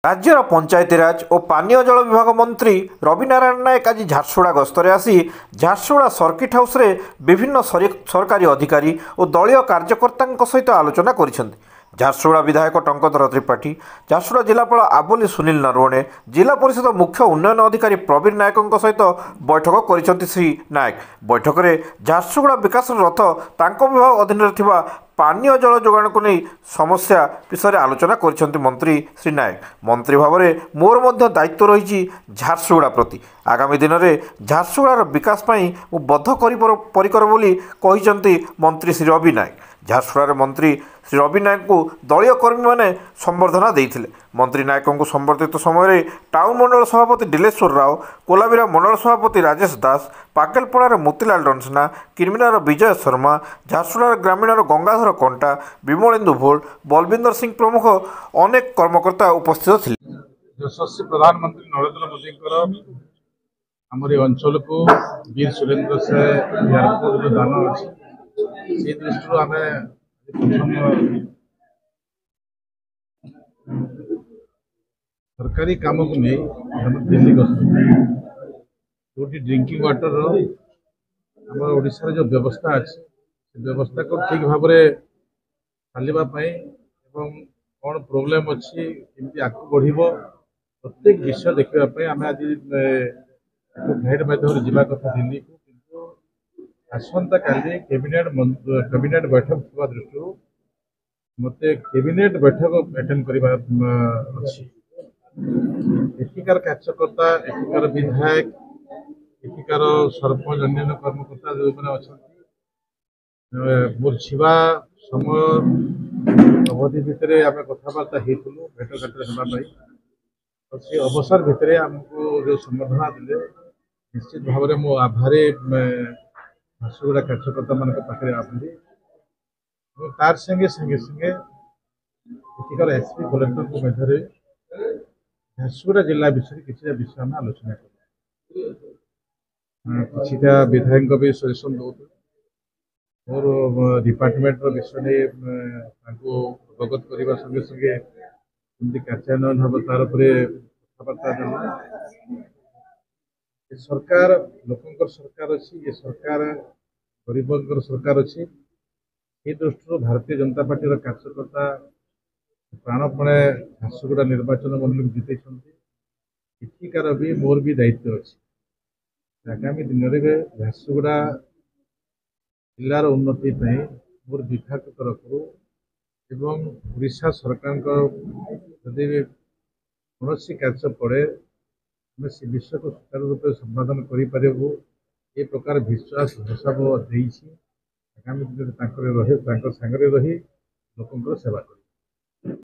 राज्यर पंचायतीराज और पानीय जल विभाग मंत्री रवि नारायण नायक आज झारसुगुड़ा गस्तरे आसी झारसुगुड़ा सर्किट हाउस रे विभिन्न सरकारी अधिकारी और दलीय कार्यकर्ता सहित आलोचना कर झारसुगुड़ा विधायक टंकधर त्रिपाठी, झारसुगुड़ा जिलापाल आबोली सुनील नरवणे, जिला परिषद मुख्य उन्नयन अधिकारी प्रवीण नायक सहित बैठक कर श्री नायक। बैठक में झारसुगुड़ा विकास रथ तांको विभाग अधीन पानीय जल जोगाण को नहीं समस्या विषय आलोचना कर मंत्री श्री नायक। मंत्री भाव में मोर मध्य दायित्व रही झारसुगुड़ा प्रति आगामी दिन में झारसुगुड़ार विकास मु बद्धपरिकर बोली कहते मंत्री श्री रवि नायक। झारसुगुड़ार मंत्री श्री रवि नायक को दलीय कर्मी मैंने संबर्धना देते। मंत्री नायक को संबर्धित समय टाउन मंडल सभापति डिलेश्वर राव, कोलाबिरा मंडल सभापति राजेश दास, पाकेलपड़ार मोतीलाल डंसना, किरमिनार विजय शर्मा, झारसुगुड़ार ग्रामीणर गंगाधर कंटा, विमलेन्दु भोल, बलविंदर सिंह प्रमुख अनेक कर्मकर्ता उपस्थित थे। यशस्वी प्रधानमंत्री नरेंद्र मोदी आमर अंचल को वीर सुरेंद्र से एयरपोर्ट जो दान अच्छी से दृष्टि आम प्रथम सरकारी काम को नहीं दिल्ली जो ड्रिंकिंग वाटर आम ओडिशा जो व्यवस्था अच्छी व्यवस्था को ठीक भाव चलवाई कौन प्रोब्लेम अच्छी केमती आगे बढ़ प्रत्येक विषय देखापी आम आज फ्लाइट माध्यम जावा कथा दिल्ली को किंतु आसंता काली कैबिनेट बैठक थी दृष्टि मत कैबिनेट बैठक अटेंड करवा अच्छी एठिकार कार्यकर्ता एठिकार विधायक एठिकार सरपंच अन्य कर्मकर्ता जो मैंने अच्छा मोर छवा समय अवधि भितर आम कथबार्ता होलु भेटघाट होगापी और से अवसर भितर आमको जो संबर्धना देते निश्चित भाव में मो आभारी झारसुगुड़ा कार्यकर्ता मान पाखे आभारी और तार संगे संगे संगे एठिकार एसपी कलेक्टर को मध्य झारसुगुड़ा जिला विषय किसी विषय आम आलोचना किसी विधायक भी सजेसन दौर मोर डिपार्टमेंट विषय अवगत करने संगे संगे कार्यान्वयन हम तार कथबार्ता सरकार लोकंर सरकार अच्छी ये सरकार गरीब सरकार अच्छी ये दृष्टि भारतीय जनता पार्टी कार्यकर्ता प्राणपणे झारसुगुड़ा निर्वाचन मंडल जीते एठिकार भी मोर भी दायित्व अच्छी आगामी दिन में झारसुगुड़ा जिलार उन्नति मोर विभाग तरफ एवं ओडिशा सरकार जदि कौन कार्य पड़े आम से विषय को सुचारू रूप संपादन करूँ ये प्रकार विश्वास हिसाब आगामी दिन में रही लोक सेवा कर।